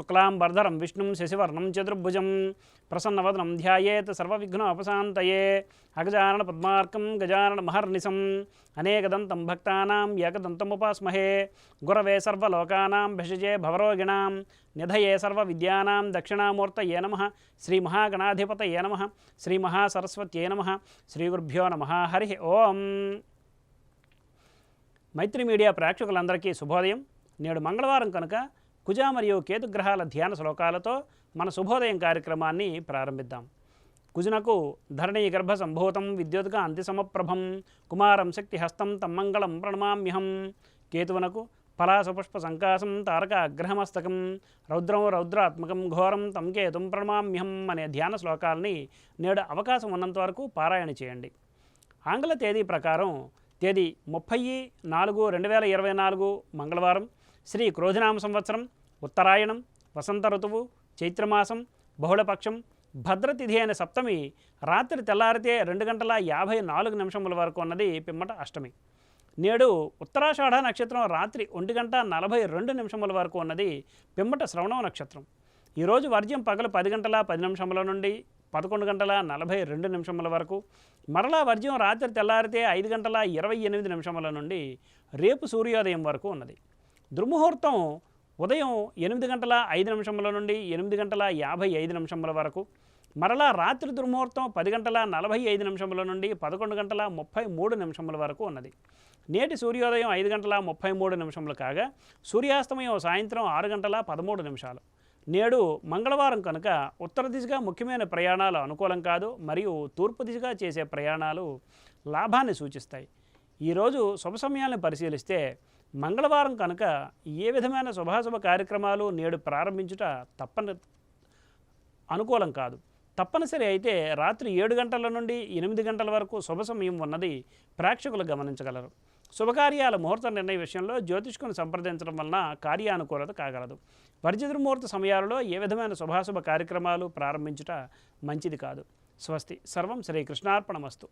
శుక్లాంబరధరం విష్ణుం శశివర్ణం చతుర్భుజం ప్రసన్నవదనం ధ్యాయేత్ సర్వవిఘ్నోపశాంతయే అగజానన పద్మార్కం గజానన మహర్నిశం అనేకదంతం భక్తానాం ఏకదంతముపాస్మహే గురవే సర్వలోకానాం భిషజే భవరోగిణాం నిధయే సర్వవిద్యానాం దక్షిణామూర్తయే నమః శ్రీమహాగణాధిపతయే నమః శ్రీమహాసరస్వత్యై నమః శ్రీగురుభ్యో నమః హరి ఓం. మైత్రి మీడియా ప్రేక్షకులందరికీ శుభోదయం. నేడు మంగళవారం కనుక కుజ మరియు కేతుగ్రహాల ధ్యాన శ్లోకాలతో మన శుభోదయం కార్యక్రమాన్ని ప్రారంభిద్దాం. కుజునకు ధరణీ గర్భ సంభూతం విద్యుత్గా అంతిసమప్రభం కుమారం శక్తి హస్తం తమ్మంగళం ప్రణమామ్యహం. కేతువునకు పలాసపుష్ప సంకాసం తారక అగ్రహమస్తకం రౌద్రం రౌద్రాత్మకం ఘోరం తం కేతుం ప్రణమామ్యహం అనే ధ్యాన శ్లోకాలని నేడు అవకాశం ఉన్నంత వరకు పారాయణ చేయండి. ఆంగ్ల తేదీ ప్రకారం తేదీ 30/4/2024 మంగళవారం, శ్రీ క్రోధినామ సంవత్సరం, ఉత్తరాయణం, వసంత ఋతువు, చైత్రమాసం, బహుళపక్షం, భద్రతిథి అయిన సప్తమి రాత్రి తెల్లారితే 2:54 వరకు ఉన్నది పిమ్మట అష్టమి. నేడు ఉత్తరాషాఢ నక్షత్రం రాత్రి 1:42 వరకు ఉన్నది పిమ్మట శ్రవణం నక్షత్రం. ఈరోజు వర్జ్యం పగలు 10:10 నుండి 11:42 వరకు, మరలా వర్జ్యం రాత్రి తెల్లారితే 5:28 నుండి రేపు సూర్యోదయం వరకు ఉన్నది. దుర్ముహూర్తం ఉదయం 8:05 నుండి 8:55 వరకు, మరలా రాత్రి దుర్ముహూర్తం 10:45 నుండి 11:33 వరకు ఉన్నది. నేటి సూర్యోదయం 5:33 కాగా సూర్యాస్తమయం సాయంత్రం 6:13. నేడు మంగళవారం కనుక ఉత్తర దిశగా ముఖ్యమైన ప్రయాణాలు అనుకూలం కాదు, మరియు తూర్పు దిశగా చేసే ప్రయాణాలు లాభాన్ని సూచిస్తాయి. ఈరోజు శుభ సమయాలను పరిశీలిస్తే మంగళవారం కనుక ఏ విధమైన శుభాశుభ కార్యక్రమాలు నేడు ప్రారంభించుట అనుకూలం కాదు. తప్పనిసరి అయితే రాత్రి 7 గంటల నుండి 8 గంటల వరకు శుభ సమయం ఉన్నది ప్రేక్షకులు గమనించగలరు. శుభకార్యాల ముహూర్త నిర్ణయ విషయంలో జ్యోతిష్కుని సంప్రదించడం వలన కార్యానుకూలత కాగలదు. వర్జితముహూర్త సమయాలలో ఏ విధమైన శుభాశుభ కార్యక్రమాలు ప్రారంభించుట మంచిది కాదు. స్వస్తి. సర్వం శ్రీకృష్ణార్పణమస్తు.